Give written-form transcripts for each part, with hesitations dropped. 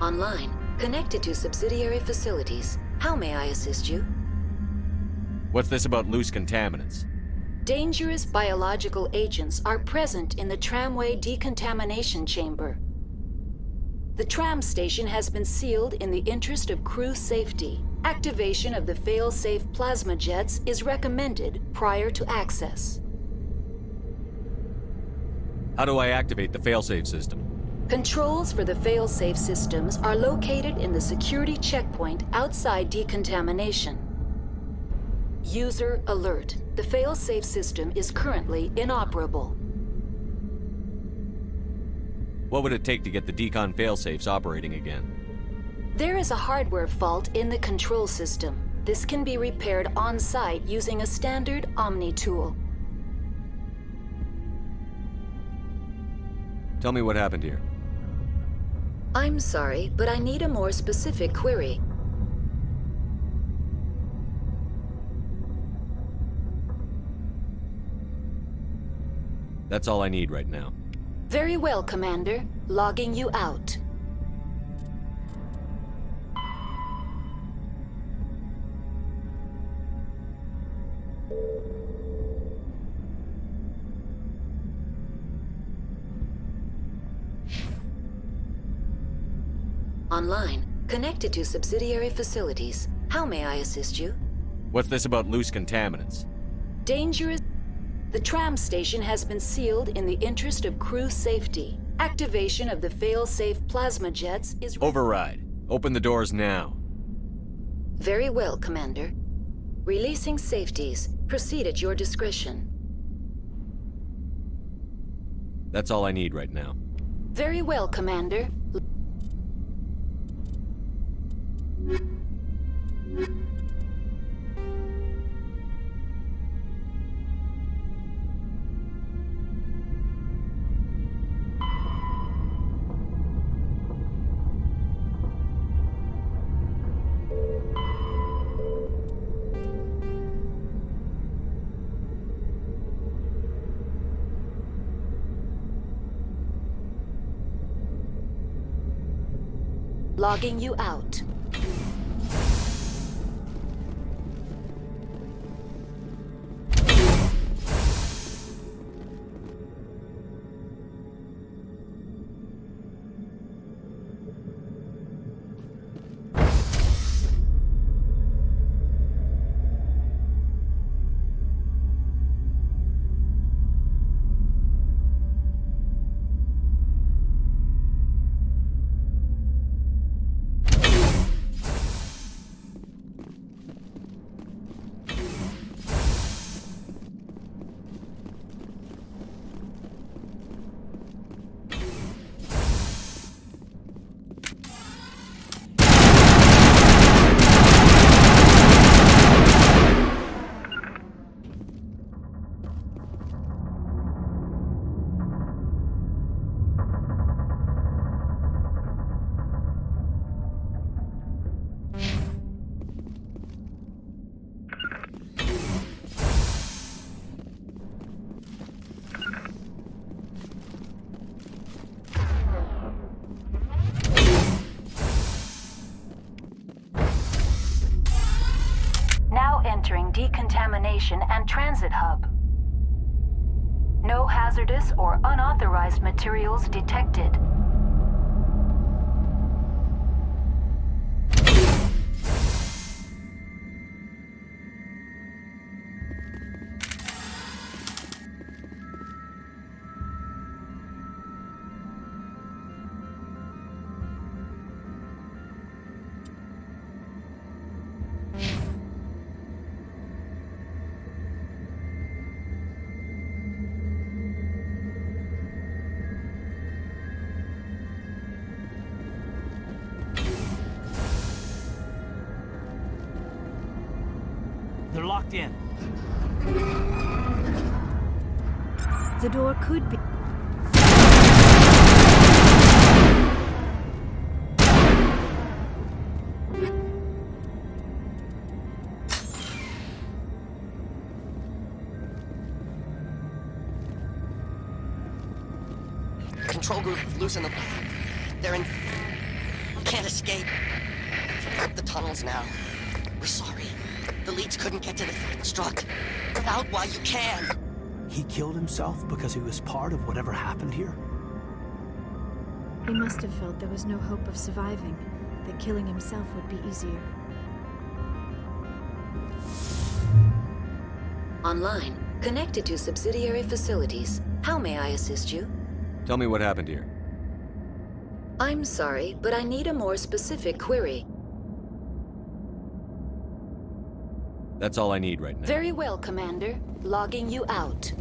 Online, connected to subsidiary facilities. How may I assist you? What's this about loose contaminants? Dangerous biological agents are present in the tramway decontamination chamber. The tram station has been sealed in the interest of crew safety. Activation of the fail-safe plasma jets is recommended prior to access. How do I activate the failsafe system? Controls for the fail-safe systems are located in the security checkpoint outside decontamination. User alert. The fail-safe system is currently inoperable. What would it take to get the decon failsafes operating again? There is a hardware fault in the control system. This can be repaired on-site using a standard Omni tool. Tell me what happened here. I'm sorry, but I need a more specific query. That's all I need right now. Very well, Commander. Logging you out. Online, connected to subsidiary facilities. How may I assist you? What's this about loose contaminants? Dangerous. The tram station has been sealed in the interest of crew safety. Activation of the fail-safe plasma jets is... Override. Open the doors now. Very well, Commander. Releasing safeties. Proceed at your discretion. That's all I need right now. Very well, Commander. Logging you out. Entering decontamination and transit hub. No hazardous or unauthorized materials detected. They're locked in. The door could be... Control group, loosen them. They're in... can't escape. Out the tunnels now. We're sorry. The leads couldn't get to the struct. Get out while you can. He killed himself because he was part of whatever happened here? He must have felt there was no hope of surviving, that killing himself would be easier. Online, connected to subsidiary facilities. How may I assist you? Tell me what happened here. I'm sorry, but I need a more specific query. That's all I need right now. Very well, Commander. Logging you out.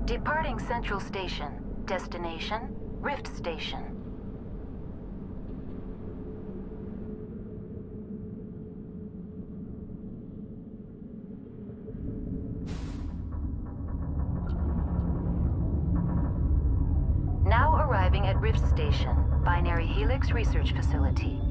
Departing Central Station. Destination, Rift Station. Now arriving at Rift Station, Binary Helix Research Facility.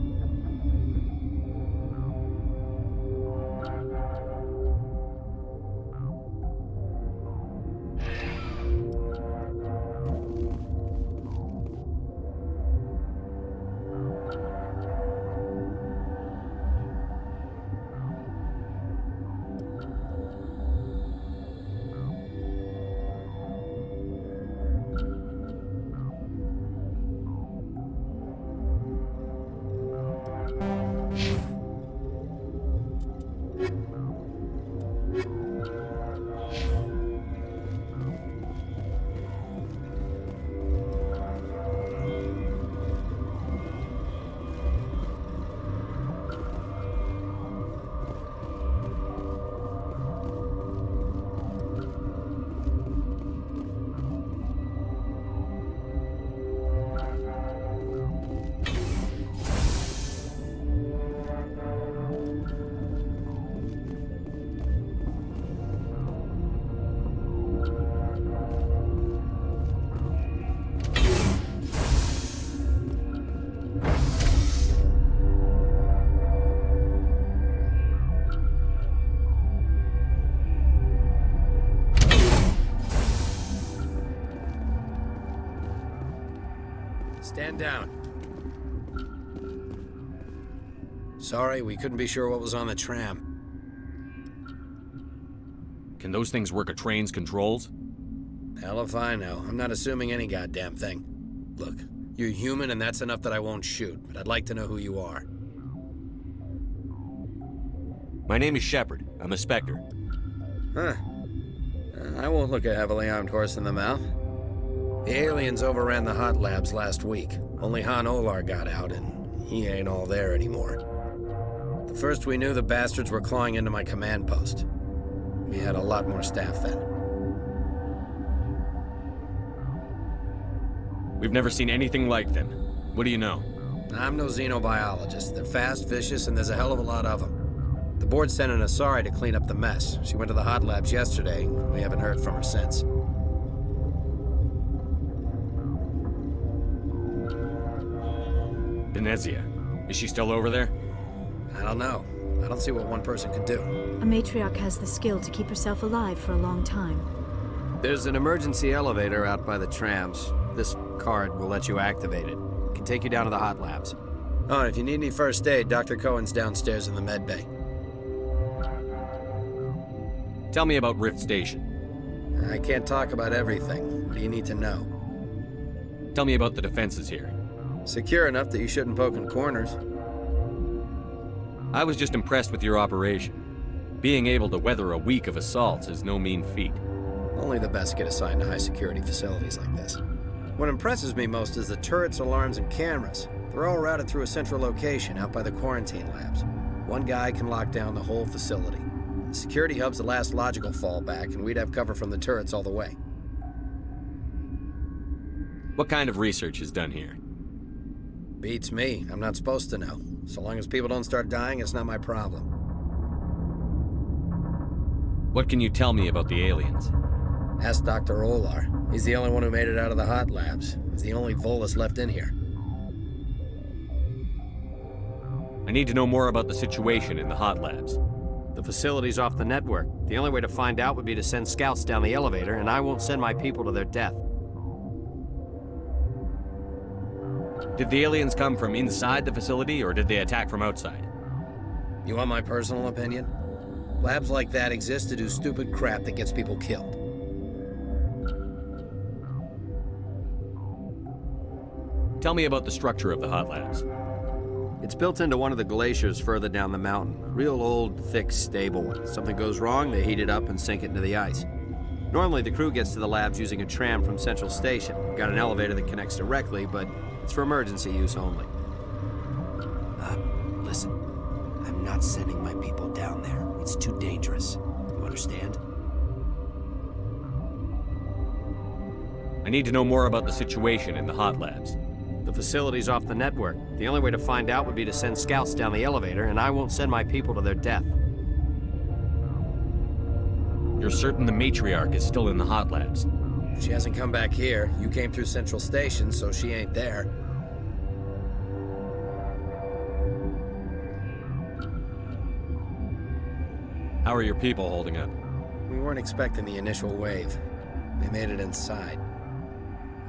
Stand down. Sorry, we couldn't be sure what was on the tram. Can those things work a train's controls? Hell if I know. I'm not assuming any goddamn thing. Look, you're human and that's enough that I won't shoot, but I'd like to know who you are. My name is Shepard. I'm a Spectre. Huh. I won't look a heavily armed horse in the mouth. The aliens overran the hot labs last week. Only Han Olar got out, and he ain't all there anymore. The first we knew, the bastards were clawing into my command post. We had a lot more staff then. We've never seen anything like them. What do you know? I'm no xenobiologist. They're fast, vicious, and there's a hell of a lot of them. The board sent an Asari to clean up the mess. She went to the hot labs yesterday. We haven't heard from her since. Venezia. Is she still over there? I don't know. I don't see what one person could do. A matriarch has the skill to keep herself alive for a long time. There's an emergency elevator out by the trams. This card will let you activate it. It can take you down to the hot labs. Oh, and if you need any first aid, Dr. Cohen's downstairs in the med bay. Tell me about Rift Station. I can't talk about everything. What do you need to know? Tell me about the defenses here. Secure enough that you shouldn't poke in corners. I was just impressed with your operation. Being able to weather a week of assaults is no mean feat. Only the best get assigned to high-security facilities like this. What impresses me most is the turrets, alarms, and cameras. They're all routed through a central location out by the quarantine labs. One guy can lock down the whole facility. The security hub's the last logical fallback, and we'd have cover from the turrets all the way. What kind of research is done here? Beats me. I'm not supposed to know. So long as people don't start dying, it's not my problem. What can you tell me about the aliens? Ask Dr. Olar. He's the only one who made it out of the hot labs. He's the only Volus left in here. I need to know more about the situation in the hot labs. The facility's off the network. The only way to find out would be to send scouts down the elevator, and I won't send my people to their death. Did the aliens come from inside the facility, or did they attack from outside? You want my personal opinion? Labs like that exist to do stupid crap that gets people killed. Tell me about the structure of the hot labs. It's built into one of the glaciers further down the mountain. Real old, thick, stable one. Something goes wrong, they heat it up and sink it into the ice. Normally, the crew gets to the labs using a tram from Central Station. We've got an elevator that connects directly, but it's for emergency use only. Listen. I'm not sending my people down there. It's too dangerous. You understand? I need to know more about the situation in the hot labs. The facility's off the network. The only way to find out would be to send scouts down the elevator, and I won't send my people to their death. You're certain the matriarch is still in the hot labs? She hasn't come back here. You came through Central Station, so she ain't there. How are your people holding up? We weren't expecting the initial wave. They made it inside.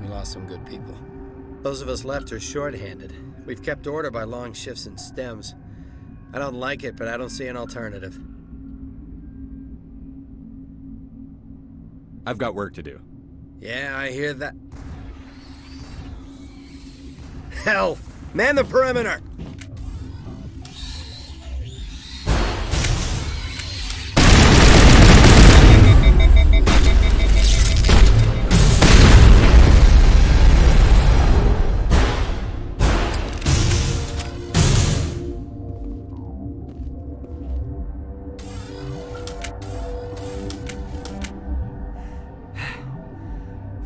We lost some good people. Those of us left are short-handed. We've kept order by long shifts and stems. I don't like it, but I don't see an alternative. I've got work to do. Yeah, I hear that. Hell! Man the perimeter!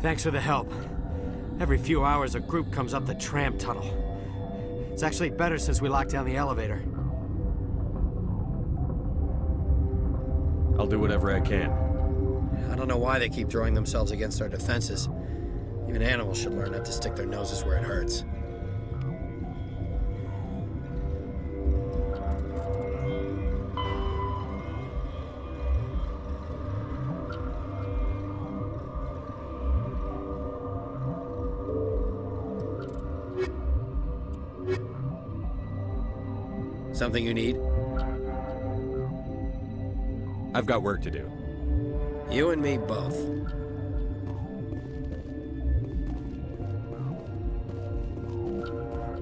Thanks for the help. Every few hours, a group comes up the tram tunnel. It's actually better since we locked down the elevator. I'll do whatever I can. I don't know why they keep throwing themselves against our defenses. Even animals should learn not to stick their noses where it hurts. Something you need? I've got work to do. You and me both.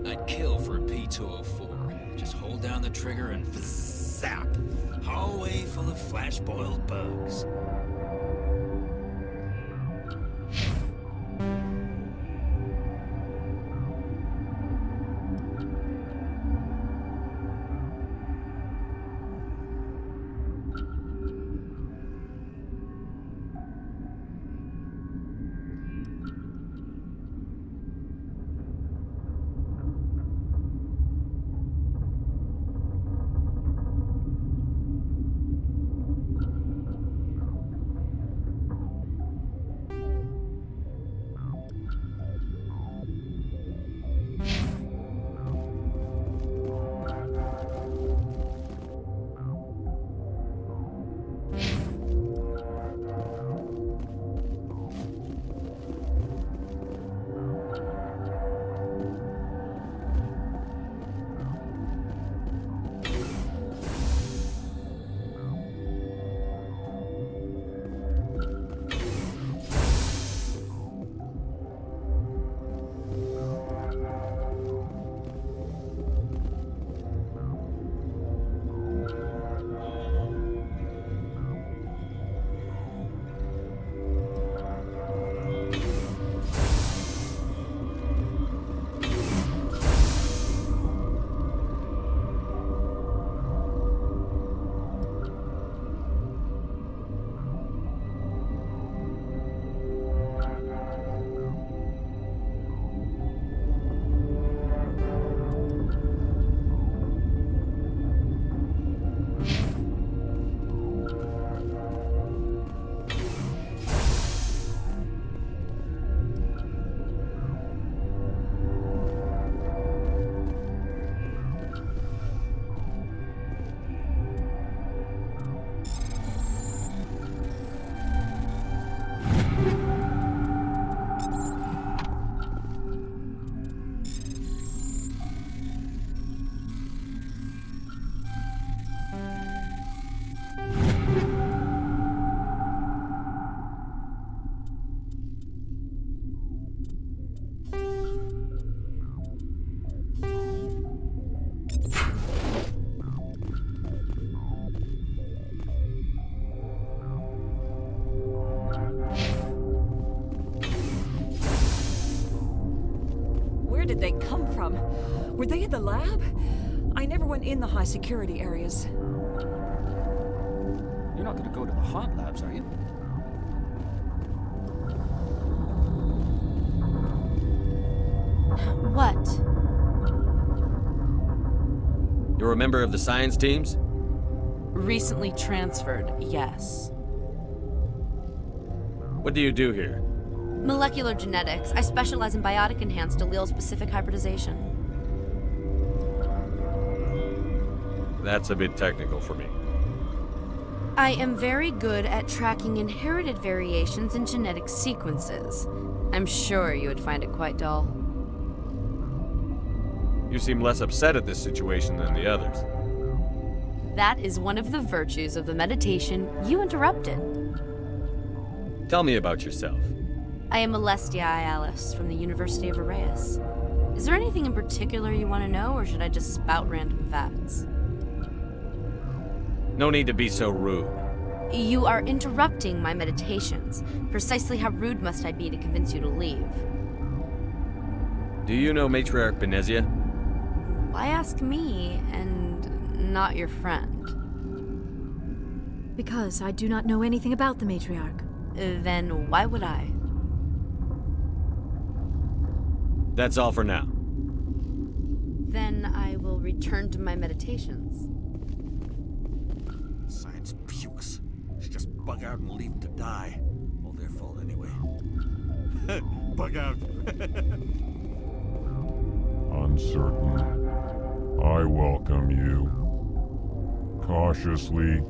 I'd kill for a P204. Just hold down the trigger and zap. Hallway full of flash-boiled bugs. Did they come from? Were they at the lab? I never went in the high security areas. You're not gonna go to the hot labs, are you? What? You're a member of the science teams? Recently transferred, yes. What do you do here? Molecular genetics. I specialize in biotic-enhanced allele-specific hybridization. That's a bit technical for me. I am very good at tracking inherited variations in genetic sequences. I'm sure you would find it quite dull. You seem less upset at this situation than the others. That is one of the virtues of the meditation you interrupted. Tell me about yourself. I am Alestia Ialis from the University of Arraeus. Is there anything in particular you want to know, or should I just spout random facts? No need to be so rude. You are interrupting my meditations. Precisely how rude must I be to convince you to leave? Do you know Matriarch Benezia? Why ask me, and not your friend? Because I do not know anything about the matriarch. Then why would I? That's all for now. Then I will return to my meditations. Science pukes. Should just bug out and leave them to die. All their fault anyway. Bug out. Uncertain. I welcome you. Cautiously,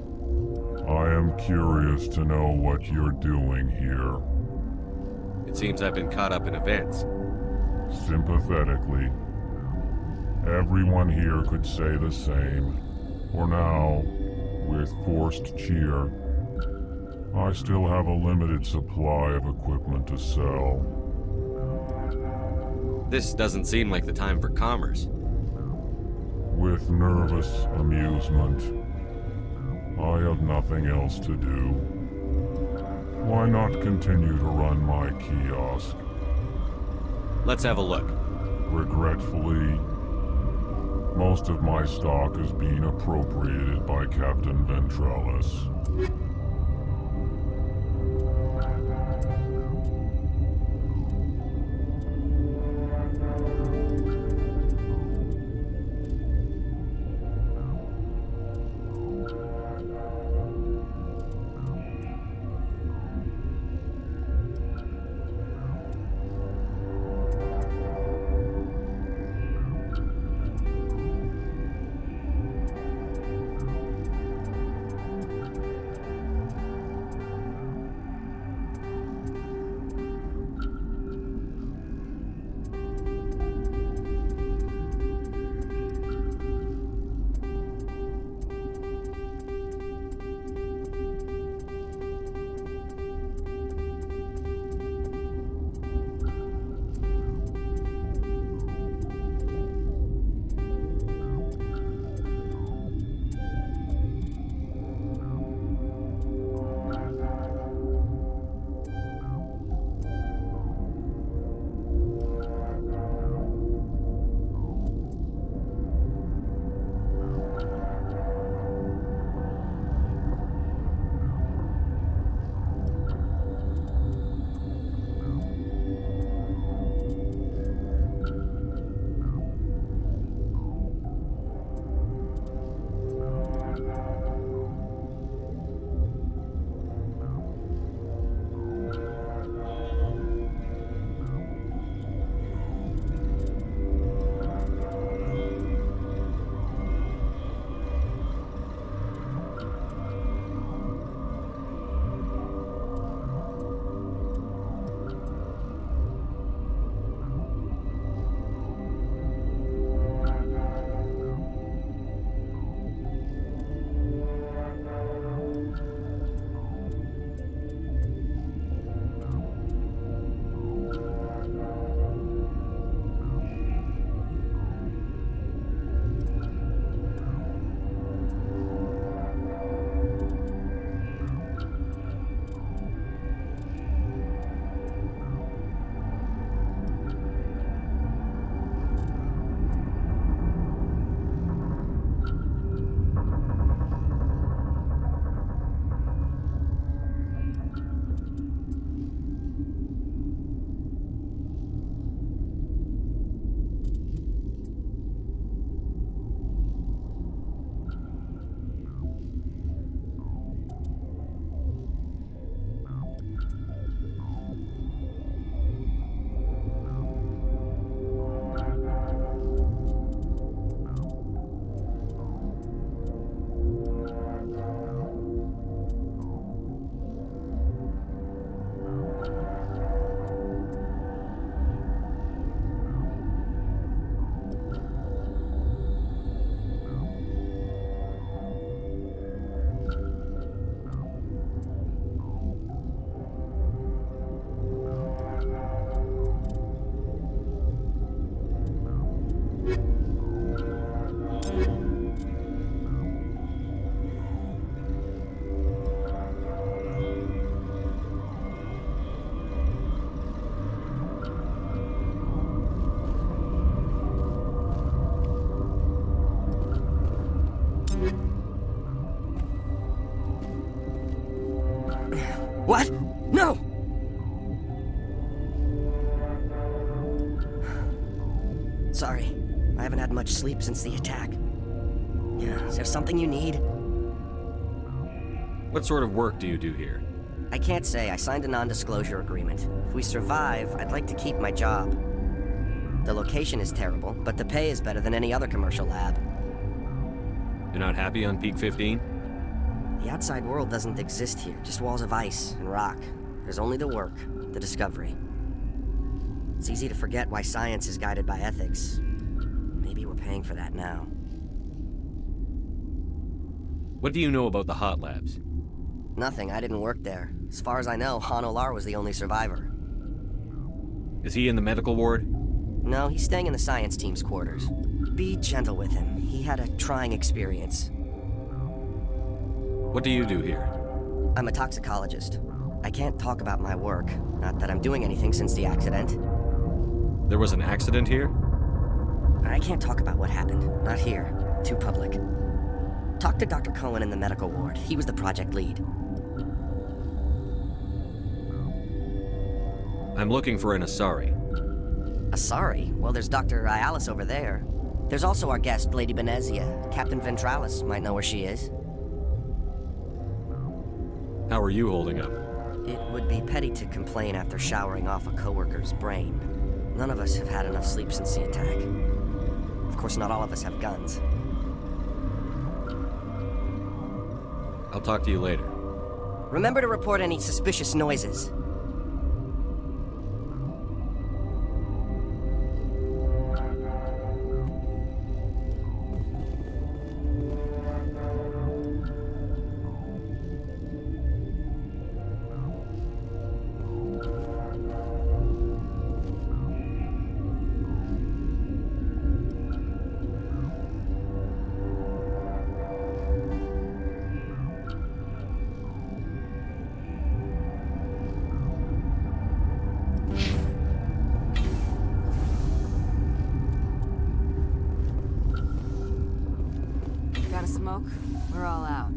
I am curious to know what you're doing here. It seems I've been caught up in events. Sympathetically. Everyone here could say the same. For now, with forced cheer, I still have a limited supply of equipment to sell. This doesn't seem like the time for commerce. With nervous amusement. I have nothing else to do. Why not continue to run my kiosk? Let's have a look. Regretfully, most of my stock is being appropriated by Captain Ventralis. What? No! Sorry. I haven't had much sleep since the attack. Yeah, is there something you need? What sort of work do you do here? I can't say. I signed a non-disclosure agreement. If we survive, I'd like to keep my job. The location is terrible, but the pay is better than any other commercial lab. You're not happy on Peak 15? The outside world doesn't exist here, just walls of ice and rock. There's only the work, the discovery. It's easy to forget why science is guided by ethics. Maybe we're paying for that now. What do you know about the hot labs? Nothing, I didn't work there. As far as I know, Han Olar was the only survivor. Is he in the medical ward? No, he's staying in the science team's quarters. Be gentle with him. He had a trying experience. What do you do here? I'm a toxicologist. I can't talk about my work. Not that I'm doing anything since the accident. There was an accident here? I can't talk about what happened. Not here. Too public. Talk to Dr. Cohen in the medical ward. He was the project lead. I'm looking for an Asari. Asari? Well, there's Dr. Ayalis over there. There's also our guest, Lady Benezia. Captain Ventralis might know where she is. How are you holding up? It would be petty to complain after showering off a coworker's brain. None of us have had enough sleep since the attack. Of course, not all of us have guns. I'll talk to you later. Remember to report any suspicious noises. Got a smoke? We're all out.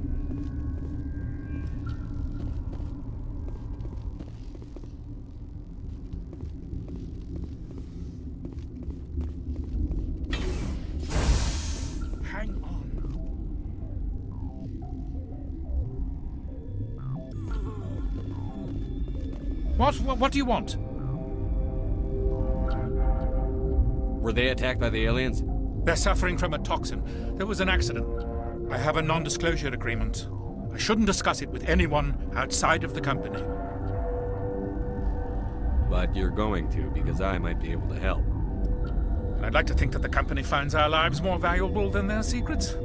Hang on. What do you want? Were they attacked by the aliens? They're suffering from a toxin. There was an accident. I have a non-disclosure agreement. I shouldn't discuss it with anyone outside of the company. But you're going to, because I might be able to help. And I'd like to think that the company finds our lives more valuable than their secrets.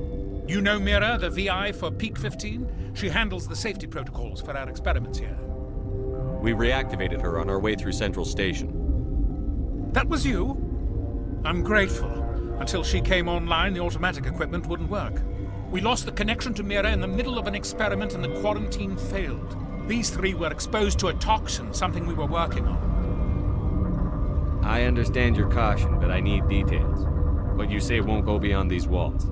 You know Mira, the VI for Peak 15? She handles the safety protocols for our experiments here. We reactivated her on our way through Central Station. That was you? I'm grateful. Until she came online, the automatic equipment wouldn't work. We lost the connection to Mira in the middle of an experiment and the quarantine failed. These three were exposed to a toxin, something we were working on. I understand your caution, but I need details. What you say won't go beyond these walls.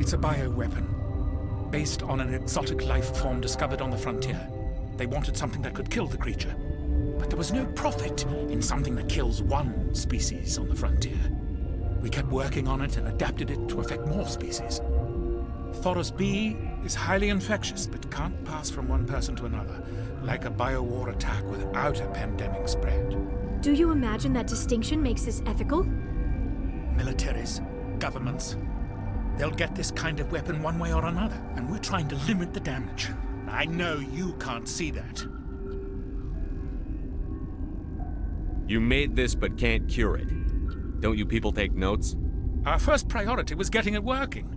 It's a bioweapon, based on an exotic life form discovered on the frontier. They wanted something that could kill the creature. But there was no profit in something that kills one species on the frontier. We kept working on it and adapted it to affect more species. Thoros B is highly infectious, but can't pass from one person to another, like a biowar attack without a pandemic spread. Do you imagine that distinction makes this ethical? Militaries, governments, they'll get this kind of weapon one way or another, and we're trying to limit the damage. I know you can't see that. You made this but can't cure it. Don't you people take notes? Our first priority was getting it working.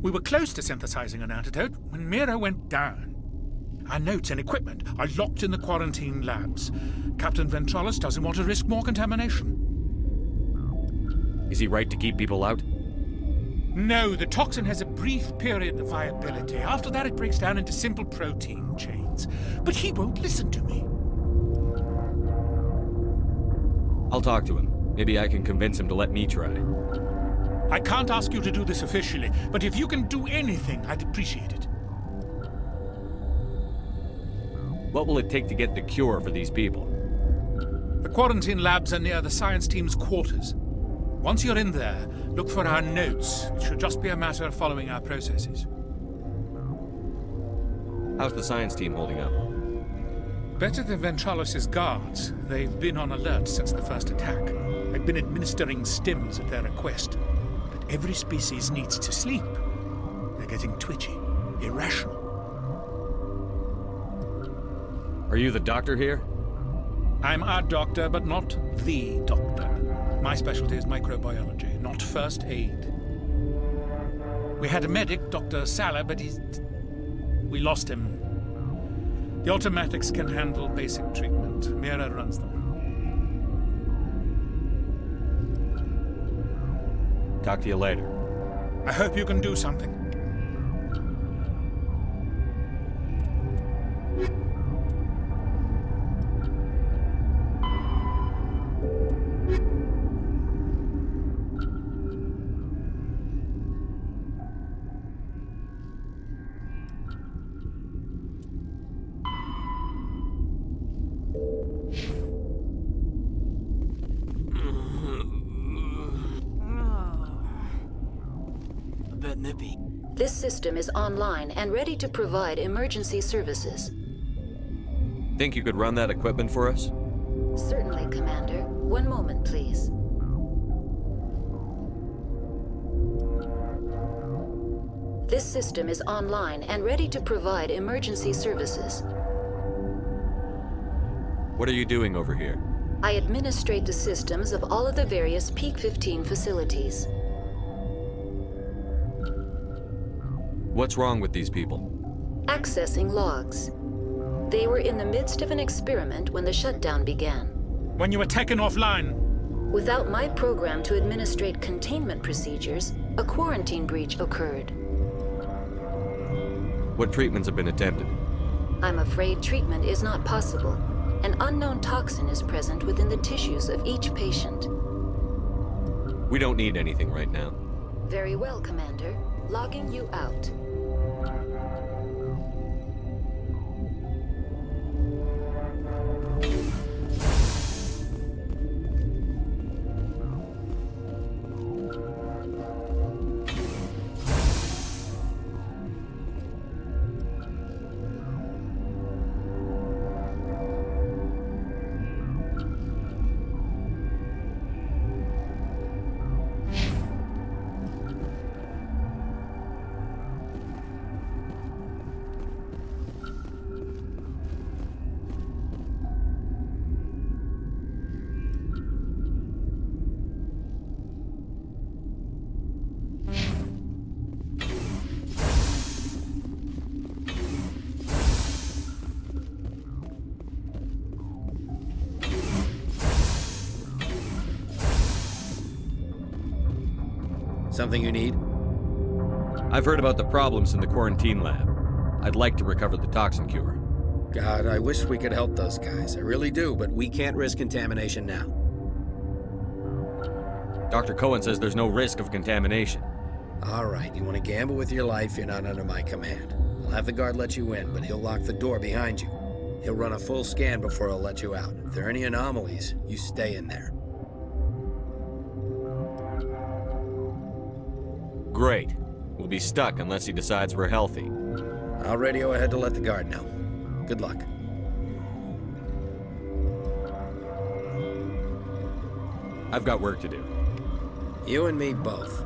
We were close to synthesizing an antidote when Mira went down. Our notes and equipment are locked in the quarantine labs. Captain Ventralis doesn't want to risk more contamination. Is he right to keep people out? No, the toxin has a brief period of viability. After that, it breaks down into simple protein chains. But he won't listen to me. I'll talk to him. Maybe I can convince him to let me try. I can't ask you to do this officially, but if you can do anything, I'd appreciate it. What will it take to get the cure for these people? The quarantine labs are near the science team's quarters. Once you're in there, look for our notes. It should just be a matter of following our processes. How's the science team holding up? Better than Ventralis' guards. They've been on alert since the first attack. They've been administering stims at their request. But every species needs to sleep. They're getting twitchy, irrational. Are you the doctor here? I'm our doctor, but not the doctor. My specialty is microbiology, not first aid. We had a medic, Dr. Salah, but we lost him. The automatics can handle basic treatment. Mira runs them. Talk to you later. I hope you can do something. This system is online and ready to provide emergency services. Think you could run that equipment for us? Certainly, Commander. One moment, please. This system is online and ready to provide emergency services. What are you doing over here? I administrate the systems of all of the various Peak 15 facilities. What's wrong with these people? Accessing logs. They were in the midst of an experiment when the shutdown began. When you were taken offline. Without my program to administrate containment procedures, a quarantine breach occurred. What treatments have been attempted? I'm afraid treatment is not possible. An unknown toxin is present within the tissues of each patient. We don't need anything right now. Very well, Commander. Logging you out. Something you need? I've heard about the problems in the quarantine lab. I'd like to recover the toxin cure. God, I wish we could help those guys. I really do, but we can't risk contamination now. Dr. Cohen says there's no risk of contamination. All right, you want to gamble with your life, you're not under my command. I'll have the guard let you in, but he'll lock the door behind you. He'll run a full scan before he'll let you out. If there are any anomalies, you stay in there. Great. We'll be stuck unless he decides we're healthy. I'll radio ahead to let the guard know. Good luck. I've got work to do. You and me both.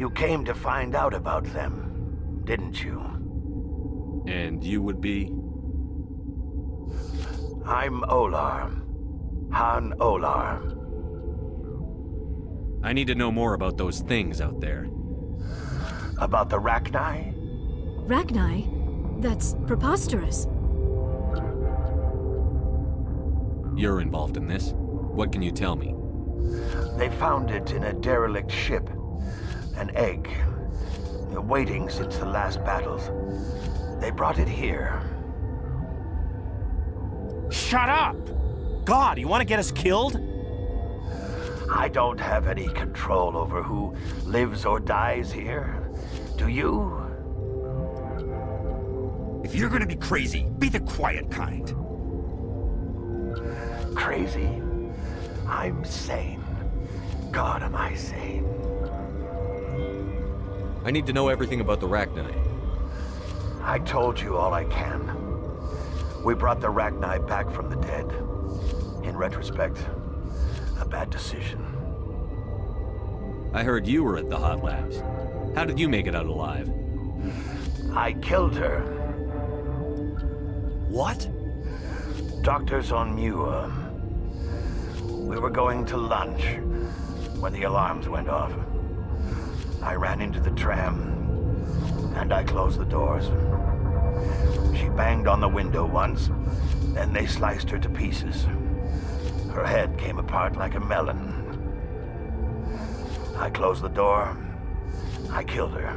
You came to find out about them, didn't you? And you would be? I'm Olar. Han Olar. I need to know more about those things out there. About the Rachni? Rachni? That's preposterous. You're involved in this? What can you tell me? They found it in a derelict ship. An egg. Waiting since the last battles. They brought it here. Shut up! God, you want to get us killed? I don't have any control over who lives or dies here. Do you? If you're gonna be crazy, be the quiet kind. Crazy? I'm sane. God, am I sane. I need to know everything about the Rachni. I told you all I can. We brought the Rachni back from the dead. In retrospect, a bad decision. I heard you were at the hot labs. How did you make it out alive? I killed her. What? Doctors on Muir. We were going to lunch when the alarms went off. I ran into the tram, and I closed the doors. She banged on the window once, then they sliced her to pieces. Her head came apart like a melon. I closed the door. I killed her.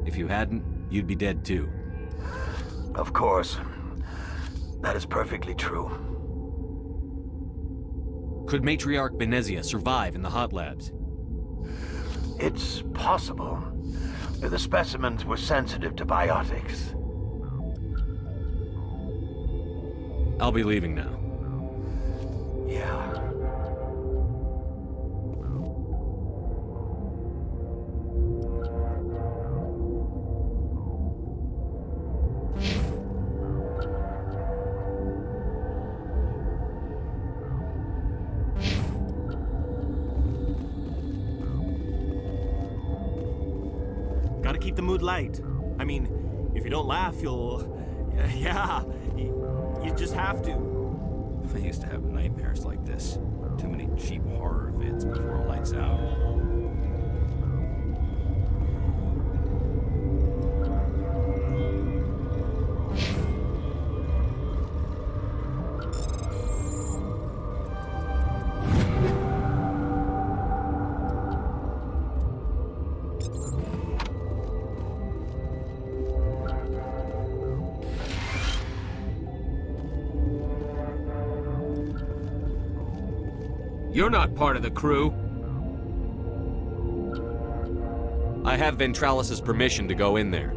If you hadn't, you'd be dead too. Of course. That is perfectly true. Could Matriarch Benezia survive in the hot labs? It's possible. The specimens were sensitive to biotics. I'll be leaving now. Yeah. Gotta keep the mood light. I mean, if you don't laugh, you'll... Yeah, you just have to. I used to have nightmares like this. Too many cheap horror vids before lights out. You're not part of the crew. I have Ventralis's permission to go in there.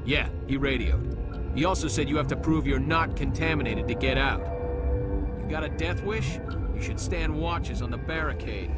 Yeah, he radioed. He also said you have to prove you're not contaminated to get out. You got a death wish? You should stand watches on the barricade.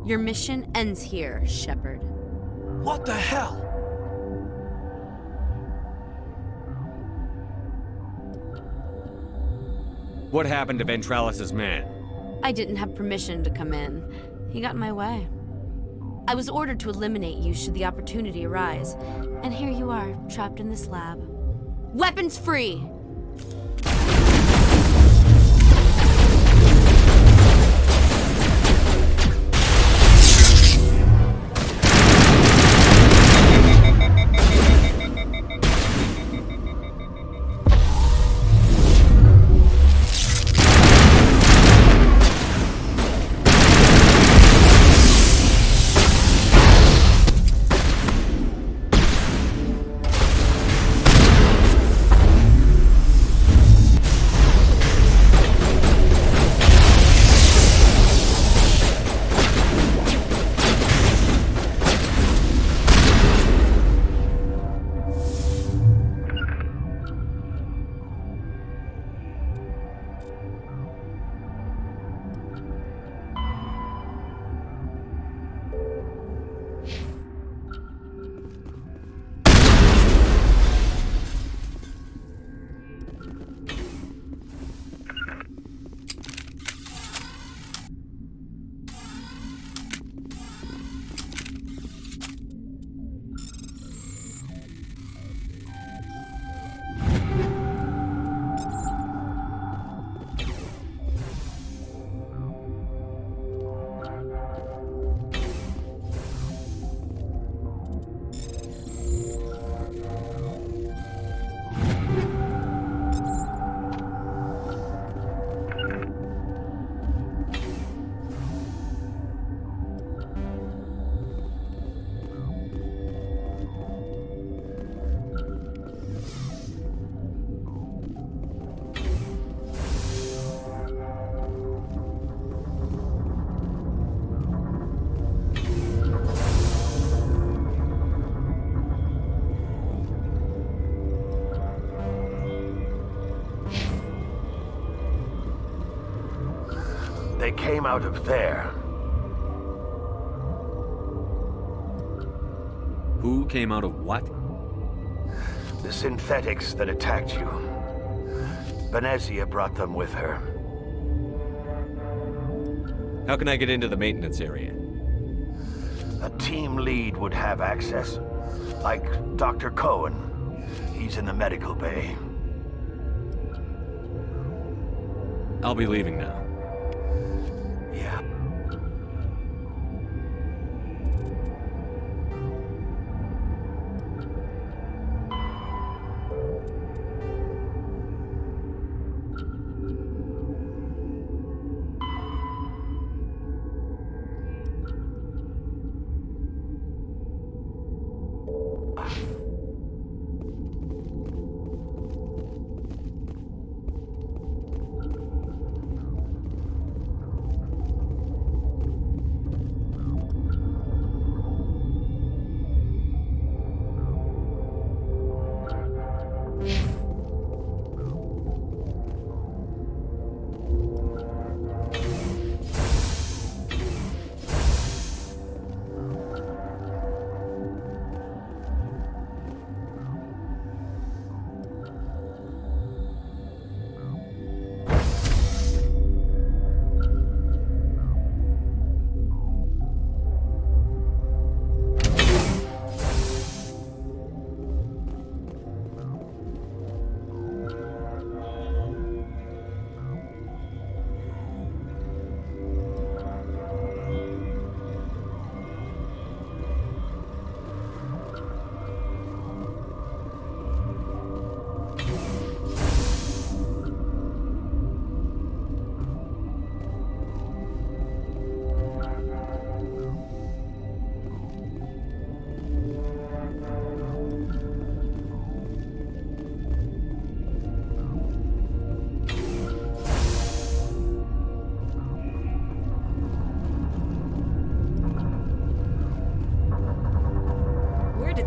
Your mission ends here, Shepard. What the hell? What happened to Ventralis's man? I didn't have permission to come in. He got in my way. I was ordered to eliminate you should the opportunity arise. And here you are, trapped in this lab. Weapons free! came out of there. Who came out of what? The synthetics that attacked you. Venezia brought them with her. How can I get into the maintenance area? A team lead would have access. Like Dr. Cohen. He's in the medical bay. I'll be leaving now. Yeah.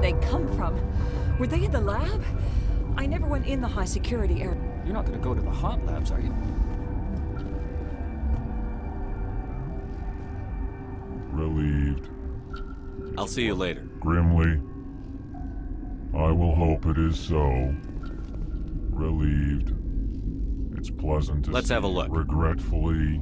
They come from? Were they in the lab? I never went in the high security area. You're not going to go to the hot labs, are you? Relieved. I'll see you later. Grimly. I will hope it is so. Relieved. It's pleasant to Let's see. have a look. Regretfully.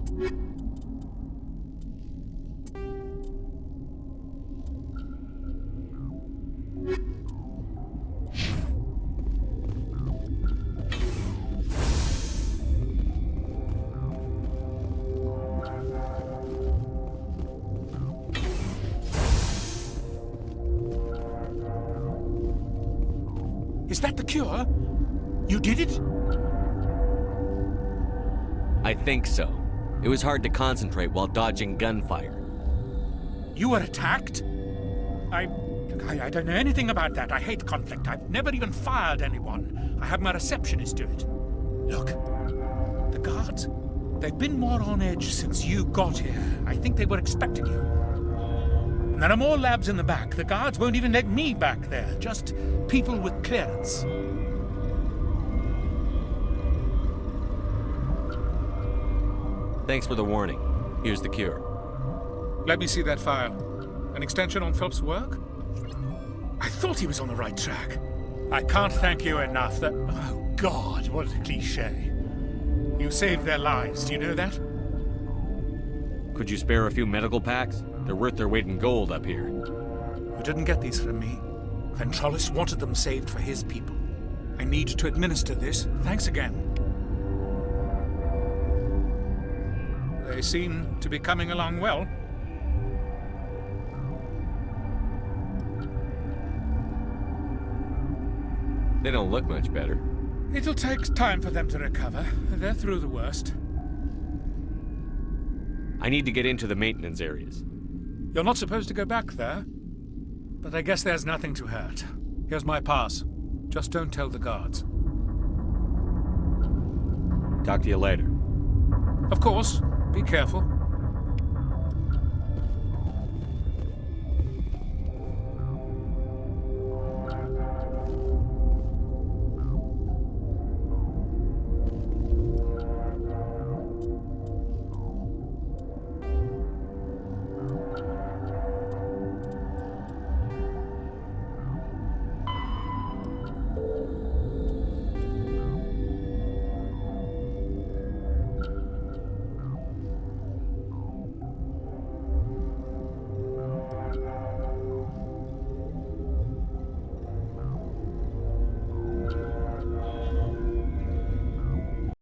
Is that the cure? You did it? I think so. It was hard to concentrate while dodging gunfire. You were attacked? I don't know anything about that. I hate conflict. I've never even fired anyone. I have my receptionist do it. Look, the guards, they've been more on edge since you got here. I think they were expecting you. And there are more labs in the back. The guards won't even let me back there. Just people with clearance. Thanks for the warning. Here's the cure. Let me see that file. An extension on Phelps' work? I thought he was on the right track. I can't thank you enough that... Oh, God, what a cliche. You saved their lives, do you know that? Could you spare a few medical packs? They're worth their weight in gold up here. You didn't get these from me. Ventrollis wanted them saved for his people. I need to administer this. Thanks again. They seem to be coming along well. They don't look much better. It'll take time for them to recover. They're through the worst. I need to get into the maintenance areas. You're not supposed to go back there. But I guess there's nothing to hurt. Here's my pass. Just don't tell the guards. Talk to you later. Of course. Be careful.